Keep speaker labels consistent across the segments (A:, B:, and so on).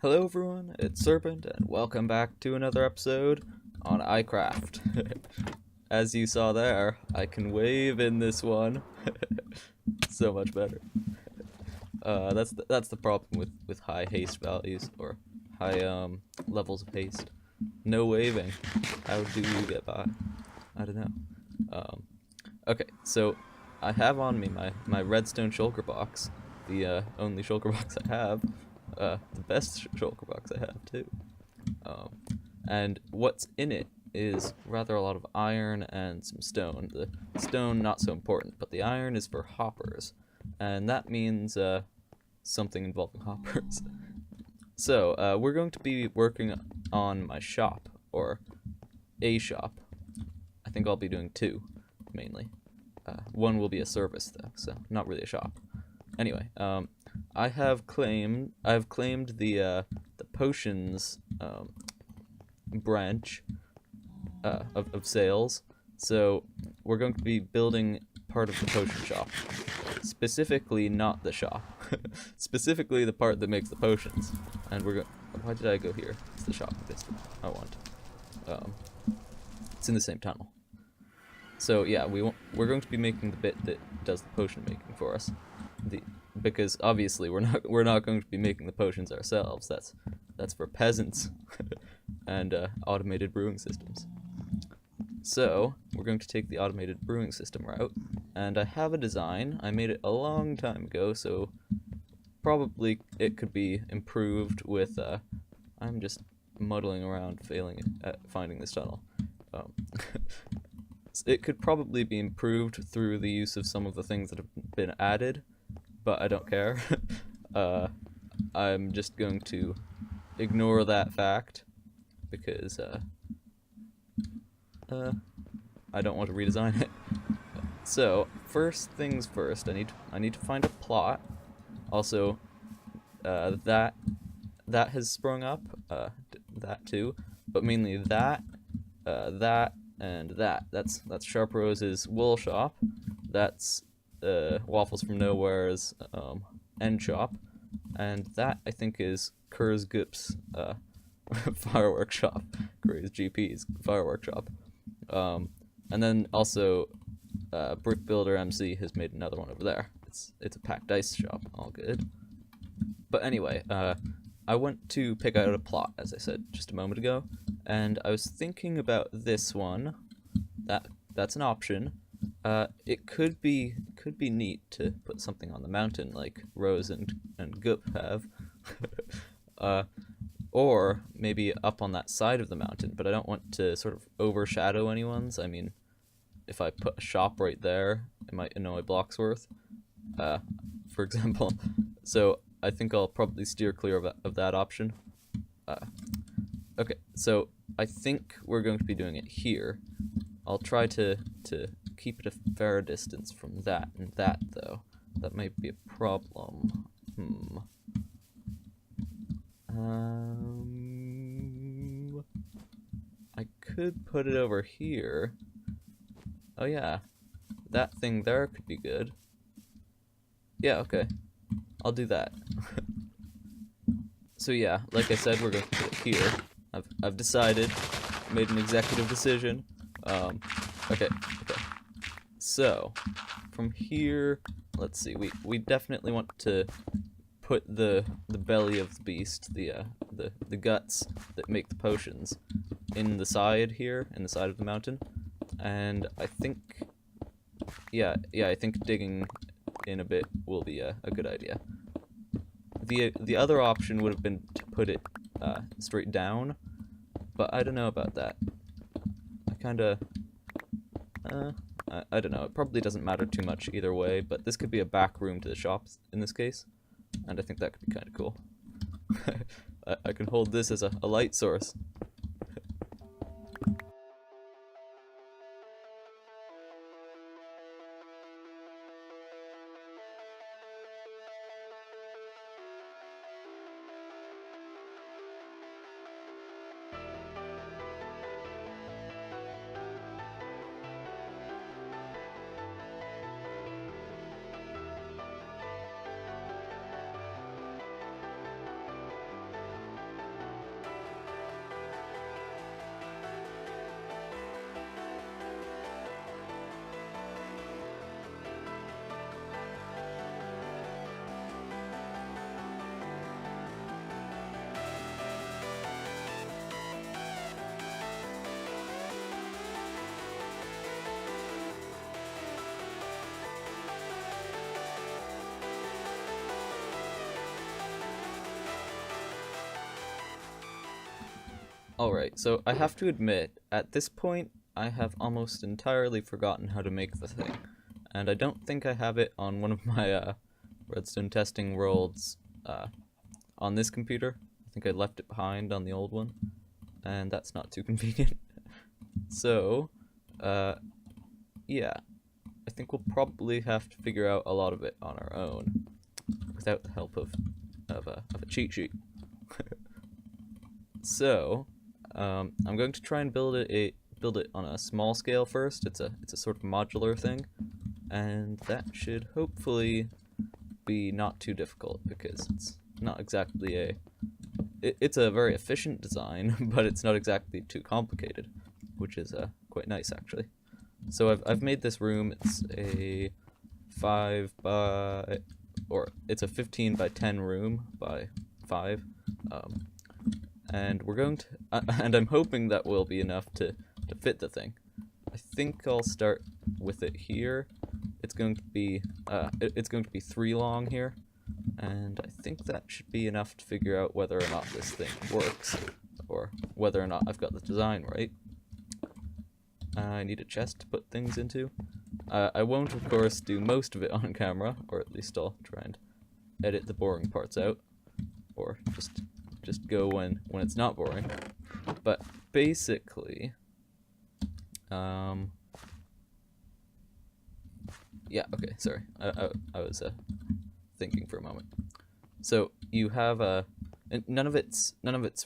A: Hello everyone, it's Serpent, and welcome back to another episode on iCraft. As you saw there, I can wave in this one. So much better. That's the problem with high haste values, or high levels of haste. No waving. How do you get by? I don't know. Okay, so I have on me my redstone shulker box, the only shulker box I have. The best shulker box I have too. And what's in it is rather a lot of iron and some stone. The stone not so important, but the iron is for hoppers, and that means something involving hoppers. So we're going to be working on my shop, or a shop. I think I'll be doing two, mainly. One will be a service though, so not really a shop. Anyway, I've claimed the potions branch of sales, so we're going to be building part of the potion shop. Specifically, not the shop. Specifically, the part that makes the potions. And we're going. Why did I go here? It's the shop. That's what I want. It's in the same tunnel. So yeah, we're going to be making the bit that does the potion making for us. Because obviously we're not going to be making the potions ourselves. That's for peasants and automated brewing systems. So we're going to take the automated brewing system route, and I have a design. I made it a long time ago, so probably it could be improved with. I'm just muddling around, failing at finding this tunnel. It could probably be improved through the use of some of the things that have been added, but I don't care. I'm just going to ignore that fact because I don't want to redesign it. So first things first, I need to find a plot. Also, that has sprung up, that too, but mainly that, and that. That's Sharp Rose's wool shop. That's Waffles from Nowhere's end shop, and that I think is Kurz Goop's firework shop. Kurz GP's firework shop. And then also Brick Builder MC has made another one over there. It's a packed ice shop. All good. But anyway, I went to pick out a plot, as I said just a moment ago, and I was thinking about this one. That's an option. It could be neat to put something on the mountain like Rose and Goop have, or maybe up on that side of the mountain. But I don't want to sort of overshadow anyone's. I mean, if I put a shop right there, it might annoy Bloxworth, for example. So I think I'll probably steer clear of that option. Okay, so I think we're going to be doing it here. I'll try to keep it a fair distance from that and that, though. That might be a problem. I could put it over here. Oh yeah, that thing there could be good. Yeah, okay. I'll do that. So yeah, like I said, we're going to put it here. I've decided, made an executive decision. Okay. So, from here, let's see. We definitely want to put the belly of the beast, the guts that make the potions, in the side here, in the side of the mountain. And I think, yeah, I think digging in a bit will be a good idea. The other option would have been to put it straight down, but I don't know about that. I kinda, I don't know. It probably doesn't matter too much either way, but this could be a back room to the shops in this case, and I think that could be kind of cool. I can hold this as a light source. Alright, so I have to admit, at this point, I have almost entirely forgotten how to make the thing. And I don't think I have it on one of my redstone testing worlds on this computer. I think I left it behind on the old one, and that's not too convenient. So, yeah, I think we'll probably have to figure out a lot of it on our own, without the help of a cheat sheet. So, I'm going to try and build it on a small scale first. It's a sort of modular thing, and that should hopefully be not too difficult, because it's not exactly it's a very efficient design, but it's not exactly too complicated, which is quite nice actually. So I've made this room. It's a 15 by 10 room by 5, and we're going to and I'm hoping that will be enough to fit the thing. I think I'll start with it here. It's going to be 3 long here, and I think that should be enough to figure out whether or not this thing works, or whether or not I've got the design right. I need a chest to put things into. I won't, of course, do most of it on camera, or at least I'll try and edit the boring parts out, or just go when it's not boring. But basically, yeah, okay, sorry. I was thinking for a moment. So you have none of it's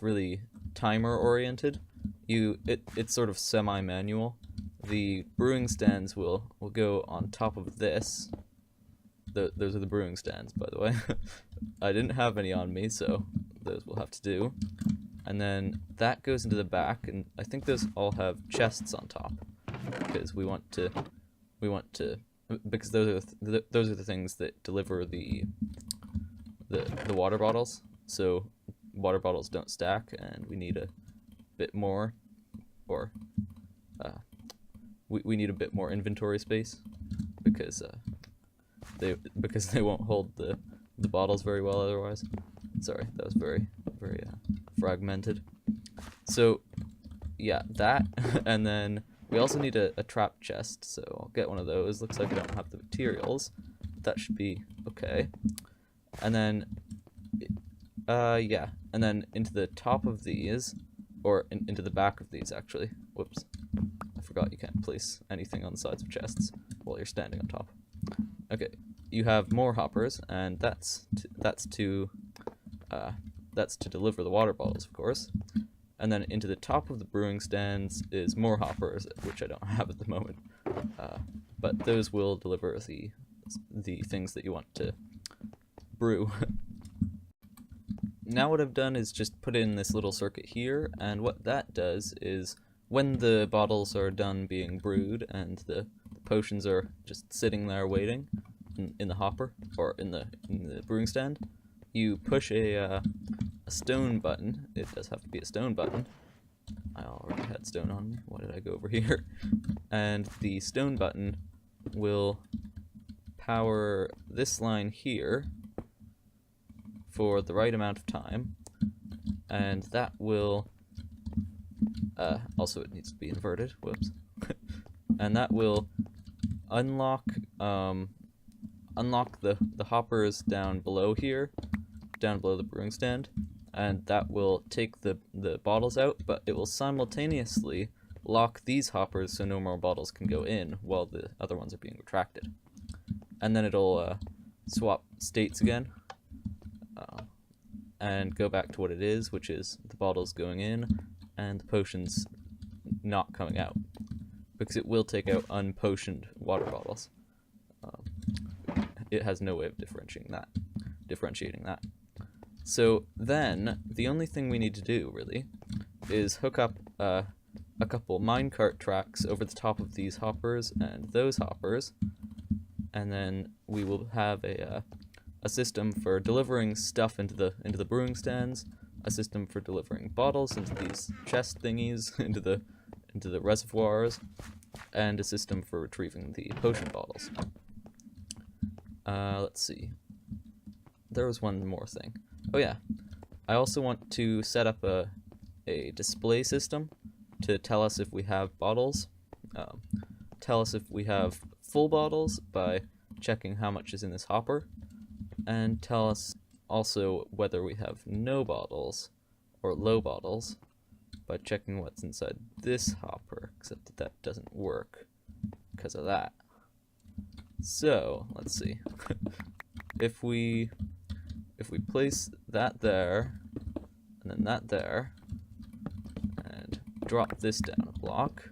A: really timer oriented. It's sort of semi-manual. The brewing stands will go on top of this. Those are the brewing stands, by the way. I didn't have any on me, so those will have to do. And then that goes into the back, and I think those all have chests on top, because we want to because those are the things that deliver the water bottles. So water bottles don't stack, and we need a bit more, or we need a bit more inventory space, because they won't hold the bottles very well otherwise. Sorry, that was very fragmented. So yeah, that, and then we also need a trap chest, so I'll get one of those. Looks like I don't have the materials, but that should be okay. And then yeah, and then into the top of these, or into the back of these actually. Whoops, I forgot you can't place anything on the sides of chests while you're standing on top. Okay, you have more hoppers, and that's to deliver the water bottles, of course. And then into the top of the brewing stands is more hoppers, which I don't have at the moment. But those will deliver the things that you want to brew. Now what I've done is just put in this little circuit here, and what that does is when the bottles are done being brewed and the potions are just sitting there waiting in the hopper, or in the brewing stand, you push a stone button. It does have to be a stone button. I already had stone on me. Why did I go over here? And the stone button will power this line here for the right amount of time, and that will also, it needs to be inverted. Whoops. And that will unlock the hoppers down below here, down below the brewing stand, and that will take the bottles out, but it will simultaneously lock these hoppers so no more bottles can go in while the other ones are being retracted. And then it'll swap states again, and go back to what it is, which is the bottles going in and the potions not coming out, because it will take out unpotioned water bottles. It has no way of differentiating that. So then, the only thing we need to do, really, is hook up a couple minecart tracks over the top of these hoppers and those hoppers, and then we will have a system for delivering stuff into the brewing stands, a system for delivering bottles into these chest thingies, into the reservoirs, and a system for retrieving the potion bottles. Let's see. There was one more thing. Oh yeah, I also want to set up a a display system to tell us if we have bottles, tell us if we have full bottles by checking how much is in this hopper, and tell us also whether we have no bottles or low bottles by checking what's inside this hopper, except that that doesn't work because of that. So let's see. if we place that there and then that there and drop this down a block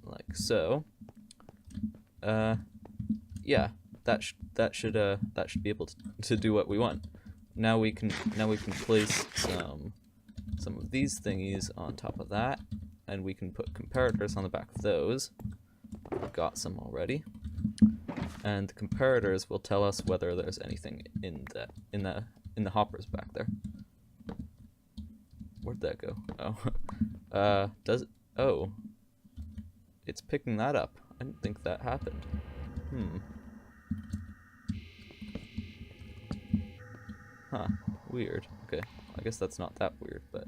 A: like so, yeah, that should be able to do what we want. Now we can place some of these thingies on top of that, and we can put comparators on the back of those. I've got some already, and the comparators will tell us whether there's anything in the hoppers back there. Where'd that go? Oh, oh, it's picking that up. I didn't think that happened. Huh, weird. Okay, I guess that's not that weird, but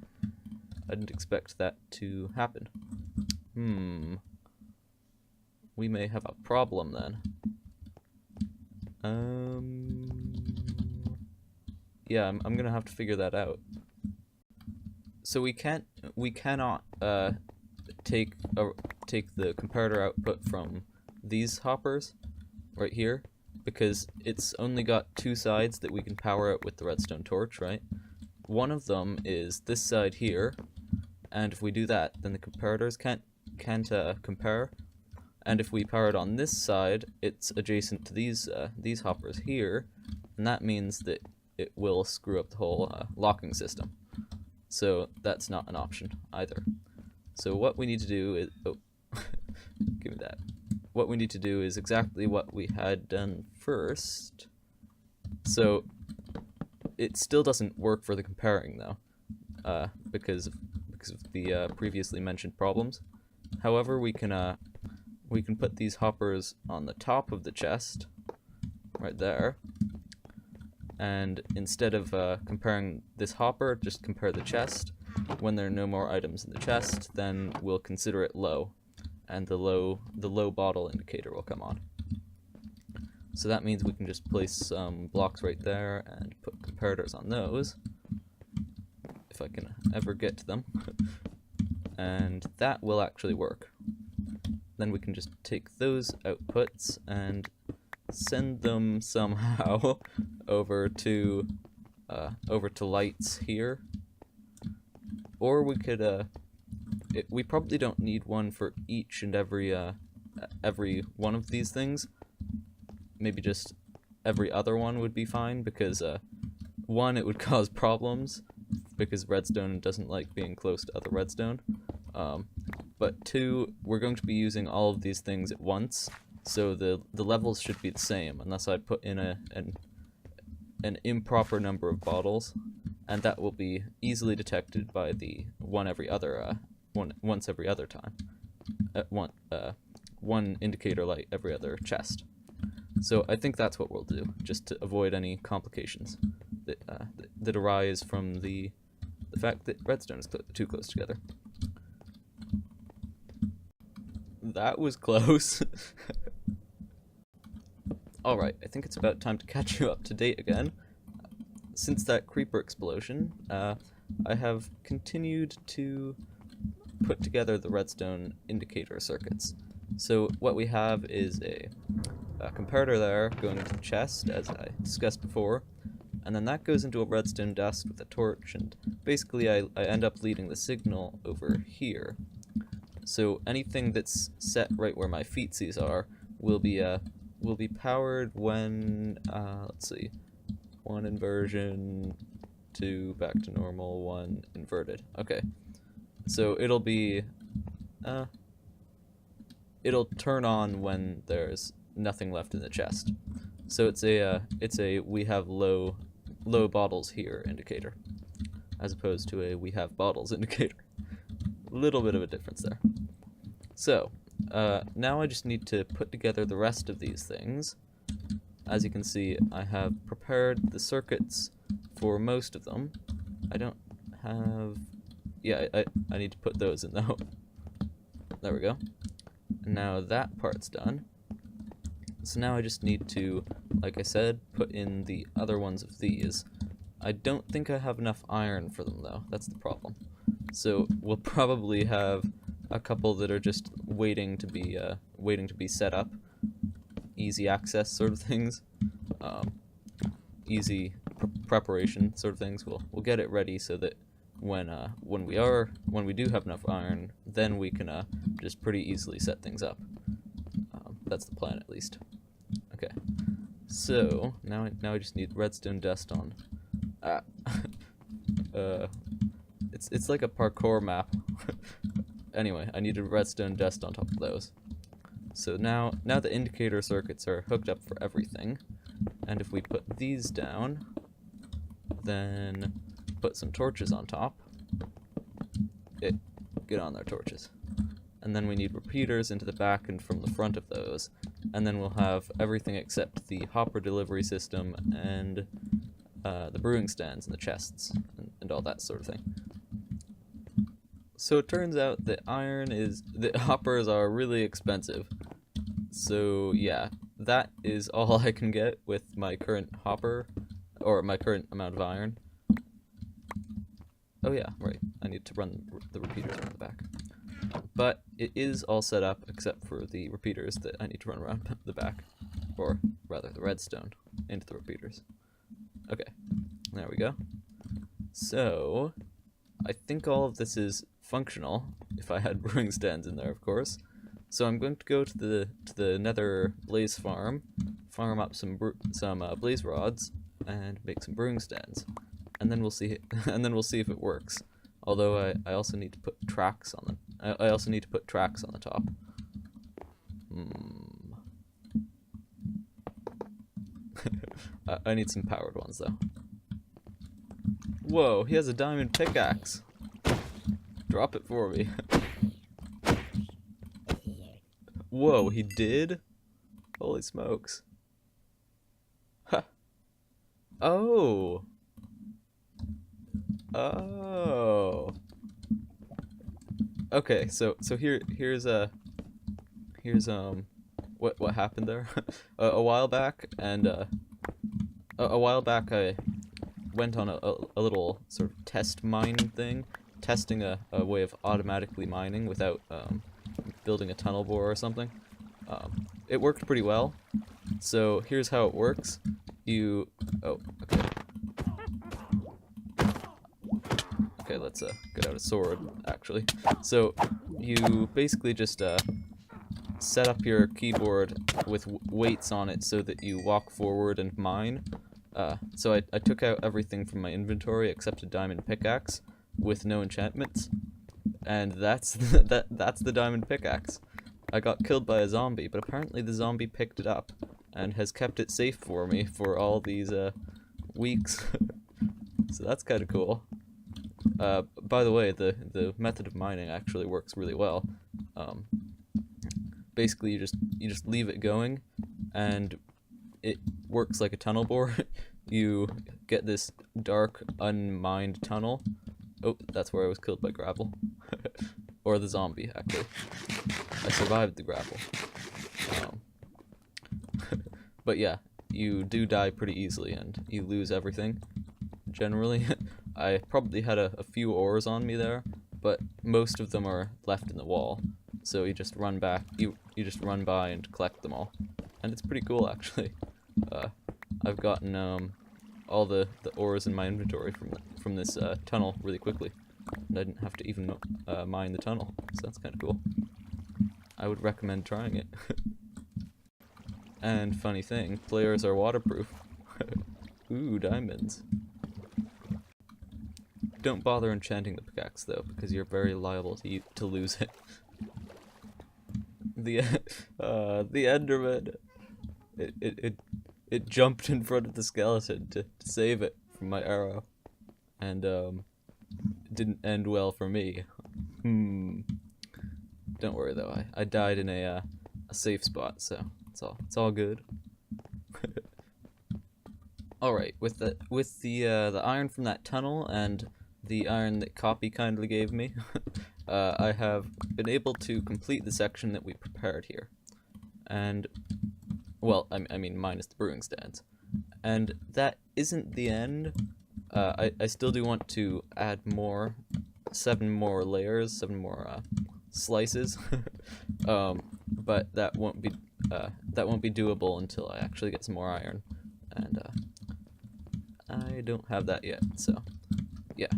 A: I didn't expect that to happen. We may have a problem then. Yeah, I'm gonna have to figure that out. So we cannot take the comparator output from these hoppers right here, because it's only got two sides that we can power out with the redstone torch, right? One of them is this side here, and if we do that, then the comparators can't compare. And if we power it on this side, it's adjacent to these hoppers here, and that means that it will screw up the whole locking system. So that's not an option either. So what we need to do is, oh, give me that. What we need to do is exactly what we had done first. So it still doesn't work for the comparing though, because of the previously mentioned problems. However, we can put these hoppers on the top of the chest, right there, and instead of comparing this hopper, just compare the chest. When there are no more items in the chest, then we'll consider it low, and the low bottle indicator will come on. So that means we can just place some blocks right there and put comparators on those, if I can ever get to them, and that will actually work. Then we can just take those outputs and send them somehow over to lights here, or we could we probably don't need one for each and every one of these things. Maybe just every other one would be fine, because one, it would cause problems because redstone doesn't like being close to other redstone. But two, we're going to be using all of these things at once, so the levels should be the same, unless I put in an improper number of bottles, and that will be easily detected by the once every other time, one indicator light every other chest. So I think that's what we'll do, just to avoid any complications that arise from the fact that redstone is too close together. That was close. Alright, I think it's about time to catch you up to date again. Since that creeper explosion, I have continued to put together the redstone indicator circuits. So what we have is a comparator there going into the chest, as I discussed before, and then that goes into a redstone dust with a torch, and basically I end up leading the signal over here. So anything that's set right where my feetsies are will be powered when, let's see, 1 inversion, 2 back to normal, 1 inverted. Okay, so it'll be, it'll turn on when there's nothing left in the chest. So it's a we have low bottles here indicator, as opposed to a we have bottles indicator. Little bit of a difference there. So now I just need to put together the rest of these things. As you can see, I have prepared the circuits for most of them. I don't have... Yeah, I need to put those in though. There we go. Now that part's done. So now I just need to, like I said, put in the other ones of these. I don't think I have enough iron for them though, that's the problem. So we'll probably have a couple that are just waiting to be set up. Easy access sort of things. Easy preparation sort of things. We'll get it ready so that when we do have enough iron, then we can just pretty easily set things up. That's the plan, at least. Okay. So now I just need redstone dust on. It's like a parkour map. Anyway, I needed redstone dust on top of those. So now the indicator circuits are hooked up for everything, and if we put these down, then put some torches on top. Get on there, torches. And then we need repeaters into the back and from the front of those, and then we'll have everything except the hopper delivery system and the brewing stands and the chests and all that sort of thing. So it turns out that hoppers are really expensive. So yeah, that is all I can get with my current hopper, or my current amount of iron. Oh yeah, right, I need to run the repeaters around the back. But it is all set up except for the repeaters that I need to run around the back. Or rather, the redstone into the repeaters. Okay, there we go. So, I think all of this is functional, if I had brewing stands in there, of course. So I'm going to go to the nether blaze farm up some blaze rods, and make some brewing stands. And then we'll see if it works. Although I also need to put tracks on them. I also need to put tracks on the top. I need some powered ones though. Whoa, he has a diamond pickaxe. Drop it for me. Whoa, he did? Holy smokes. Huh. Oh. Oh. Okay, so here's what happened there. A while back, I went on a little sort of test mine thing, testing a way of automatically mining without building a tunnel bore or something. It worked pretty well. So here's how it works. Okay, let's get out a sword, actually. So, you basically just set up your keyboard with weights on it so that you walk forward and mine. So I took out everything from my inventory except a diamond pickaxe with no enchantments, and that's the diamond pickaxe. I got killed by a zombie, but apparently the zombie picked it up and has kept it safe for me for all these weeks. So that's kind of cool. By the way, the method of mining actually works really well. Basically, you just leave it going, and it works like a tunnel bore. You get this dark, unmined tunnel. Oh, that's where I was killed by gravel. Or the zombie, actually. I survived the gravel. But yeah, you do die pretty easily, and you lose everything. Generally, I probably had a few ores on me there, but most of them are left in the wall. So you just run back, you just run by and collect them all, and it's pretty cool actually. I've gotten all the ores in my inventory from this tunnel really quickly, and I didn't have to even mine the tunnel, so that's kind of cool. I would recommend trying it. And funny thing, players are waterproof. Ooh, diamonds. Don't bother enchanting the pickaxe though, because you're very liable to lose it. The Enderman. It jumped in front of the skeleton to save it from my arrow, and it didn't end well for me. Don't worry though, I died in a safe spot, so it's all good. All right, with the iron from that tunnel and the iron that Copy kindly gave me, I have been able to complete the section that we prepared here. And, well, I mean minus the brewing stands. And that isn't the end. I still do want to add 7 more layers, 7 more slices, but that won't be doable until I actually get some more iron, and I don't have that yet. So, yeah.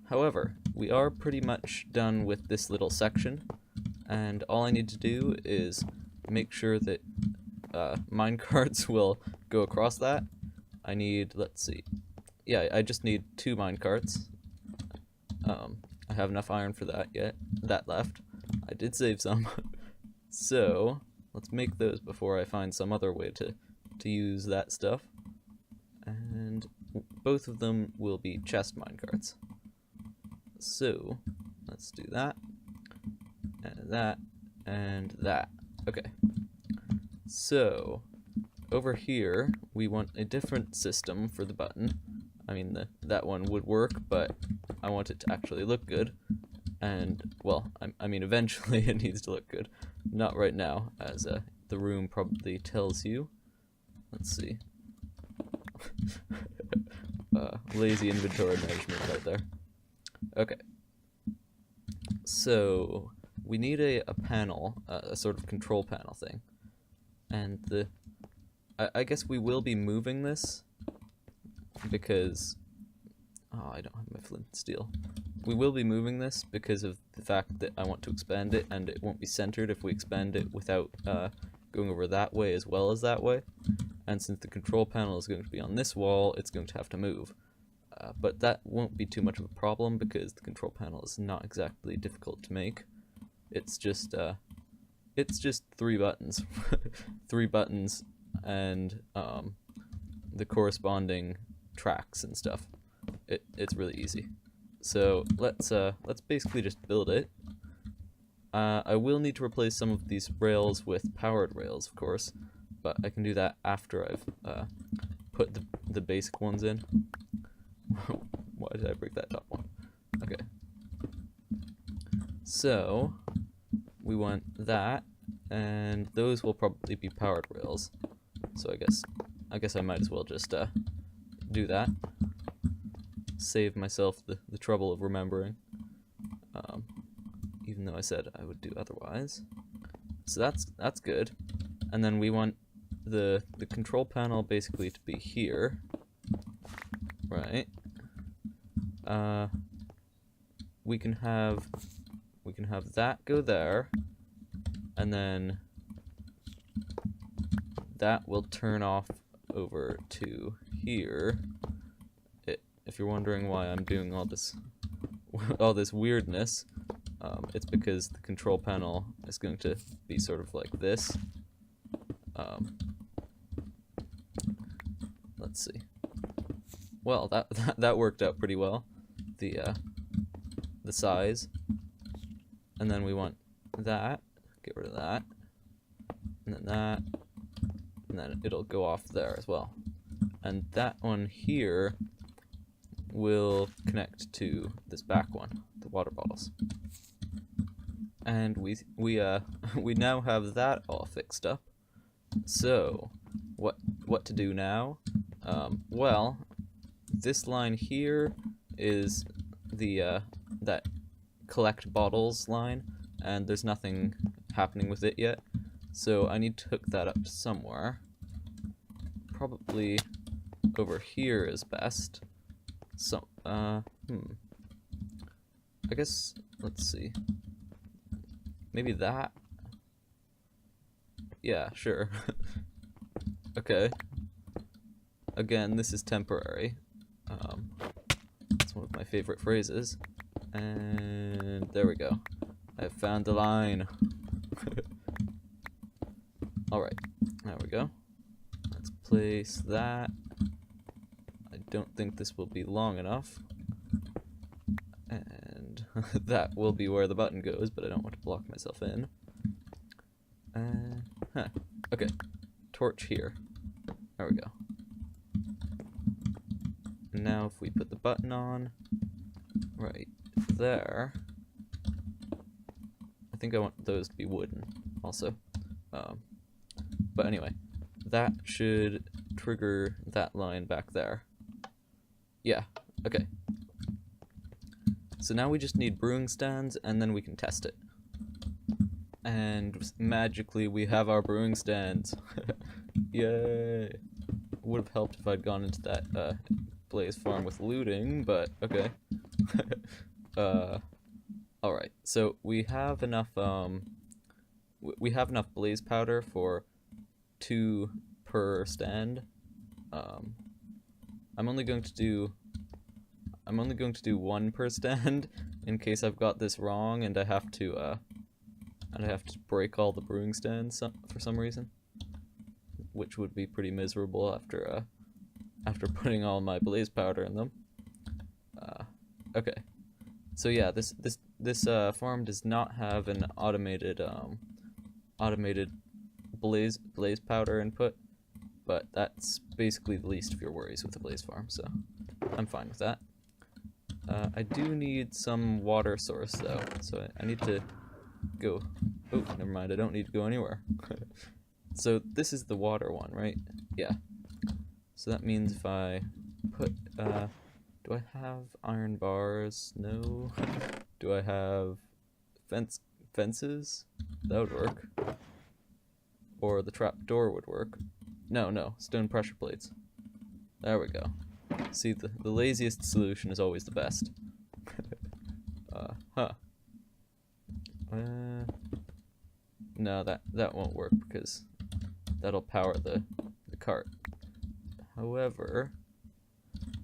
A: However, we are pretty much done with this little section, and all I need to do is make sure that minecarts will go across that. I need, let's see, yeah, I just need 2 minecarts. I have enough iron for that left. I did save some. So, let's make those before I find some other way to use that stuff. And both of them will be chest minecarts. So, let's do that, and that, and that. Okay. So, over here, we want a different system for the button. I mean, that one would work, but I want it to actually look good. And, well, I mean, eventually it needs to look good. Not right now, as the room probably tells you. Let's see. Lazy inventory management right there. Okay. So, we need a panel, a sort of control panel thing. And I guess we will be moving this, because, oh, I don't have my flint and steel. We will be moving this because of the fact that I want to expand it, and it won't be centered if we expand it without going over that way as well as that way. And since the control panel is going to be on this wall, it's going to have to move. But that won't be too much of a problem because the control panel is not exactly difficult to make. It's just 3 buttons. 3 buttons and the corresponding tracks and stuff. It's really easy. So let's basically just build it. I will need to replace some of these rails with powered rails, of course, but I can do that after I've put the basic ones in. Why did I break that top one? Okay. So we want that, and those will probably be powered rails. So I guess I might as well just do that. Save myself the trouble of remembering, even though I said I would do otherwise. So that's good. And then we want the control panel basically to be here, right? We can have that go there, and then that will turn off over to here. If you're wondering why I'm doing all this weirdness, it's because the control panel is going to be sort of like this. Let's see. Well, that worked out pretty well. The size, and then we want that. Get rid of that, and then that, and then it'll go off there as well. And that one here will connect to this back one, the water bottles. And we now have that all fixed up. So what to do now? Well, this line here is the that collect bottles line, and there's nothing happening with it yet. So I need to hook that up somewhere. Probably over here is best. So, I guess, let's see. Maybe that? Yeah, sure. Okay. Again, this is temporary. It's one of my favorite phrases. And there we go. I've found the line. Alright, there we go. Let's place that. I don't think this will be long enough. And that will be where the button goes, but I don't want to block myself in. Okay. Torch here. There we go. And now if we put the button on, right there. I think I want those to be wooden also. But anyway, that should trigger that line back there. Yeah, okay. So now we just need brewing stands, and then we can test it. And magically we have our brewing stands. Yay! Would have helped if I'd gone into that blaze farm with looting, but okay. Alright, so we have enough blaze powder for 2 per stand. I'm only going to do 1 per stand in case I've got this wrong and I have to break all the brewing stands for some reason, which would be pretty miserable after putting all my blaze powder in them. Okay, so yeah, this farm does not have an automated blaze powder input, but that's basically the least of your worries with a blaze farm, so I'm fine with that. I do need some water source though, so I need to go. Oh, never mind, I don't need to go anywhere. So this is the water one, right? Yeah. So that means if I put, do I have iron bars? No. Do I have fences? That would work. Or the trap door would work. No, stone pressure plates. There we go. See, the laziest solution is always the best. No, that won't work because that'll power the cart. However,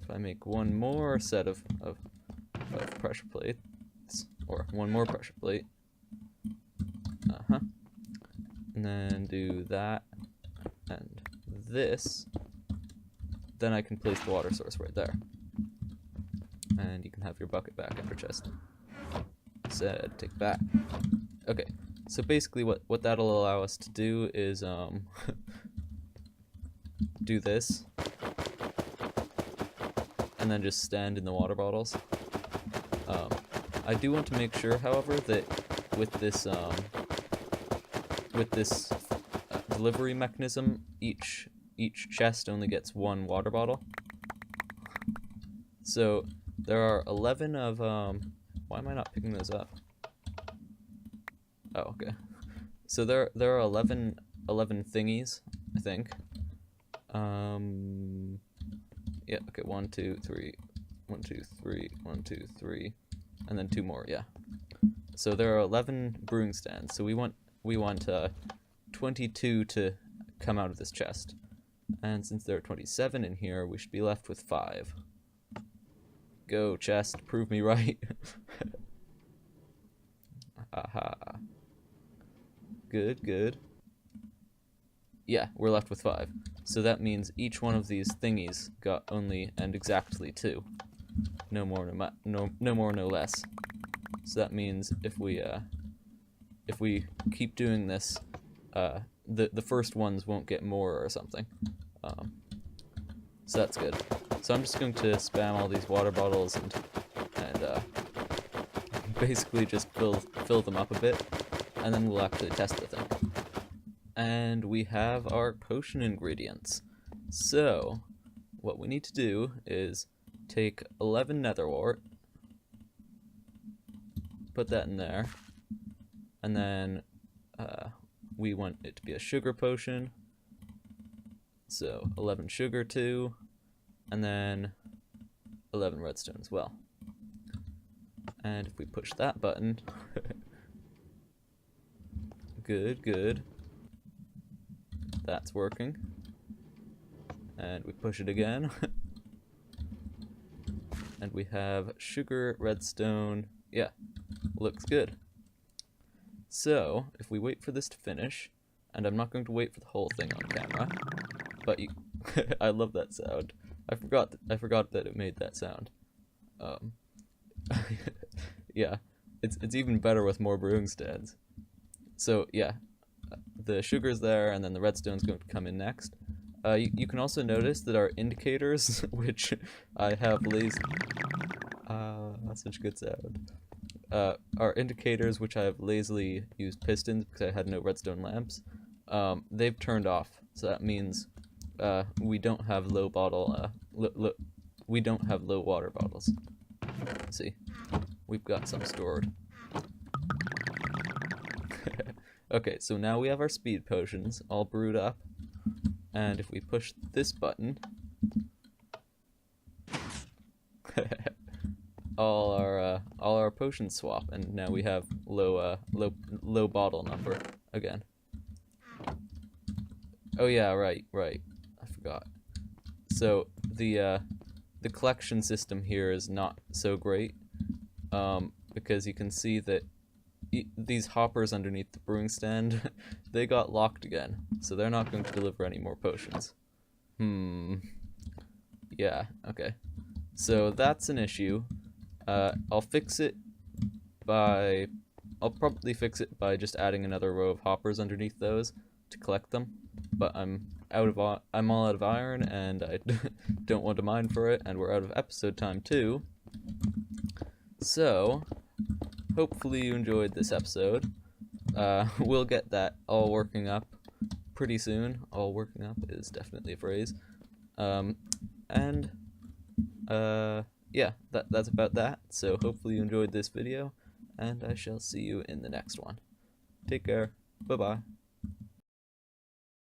A: if I make one more set of pressure plates, or one more pressure plate, and then do that and this, then I can place the water source right there. And you can have your bucket back, ender chest. Said, take that. Okay, so basically what that'll allow us to do is do this, and then just stand in the water bottles. I do want to make sure, however, that with this delivery mechanism, each chest only gets 1 water bottle. So there are 11 of why am I not picking those up? Oh, okay. So there are 11 thingies, I think. Yeah, okay, 1, 2, 3, 1, 2, 3, 1, 2, 3, and then 2 more, yeah. So there are 11 brewing stands, so we want 22 to come out of this chest. And since there are 27 in here, we should be left with 5. Go, chest, prove me right. Aha. Good. Yeah, we're left with 5. So that means each one of these thingies got only and exactly 2. No more, no less. So that means if we keep doing this, the first ones won't get more or something. So that's good. So I'm just going to spam all these water bottles and basically just fill them up a bit, and then we'll actually test the thing. And we have our potion ingredients. So what we need to do is take 11 nether wart, put that in there, and then we want it to be a sugar potion, so 11 sugar too, and then 11 redstone as well. And if we push that button, good, that's working, and we push it again, and we have sugar, redstone, yeah, looks good. So, if we wait for this to finish, and I'm not going to wait for the whole thing on camera, but you, I love that sound. I forgot that it made that sound. Yeah, it's even better with more brewing stands. So yeah, the sugar's there, and then the redstone's going to come in next. You can also notice that our indicators, which I have lazy... Such a good sound. Our indicators, which I have lazily used pistons because I had no redstone lamps, they've turned off. So that means we don't have low water bottles. Let's see, we've got some stored. Okay, so now we have our speed potions all brewed up, and if we push this button, all our potions swap, and now we have low bottle number again. Oh yeah, right. I forgot. So the collection system here is not so great, because you can see that these hoppers underneath the brewing stand, they got locked again, so they're not going to deliver any more potions. Yeah, okay. So that's an issue. I'll probably fix it by just adding another row of hoppers underneath those to collect them. But I'm all out of iron, and I don't want to mine for it, and we're out of episode time too. So hopefully you enjoyed this episode. We'll get that all working up pretty soon. All working up is definitely a phrase. Yeah, that's about that. So hopefully you enjoyed this video, and I shall see you in the next one. Take care. Bye-bye.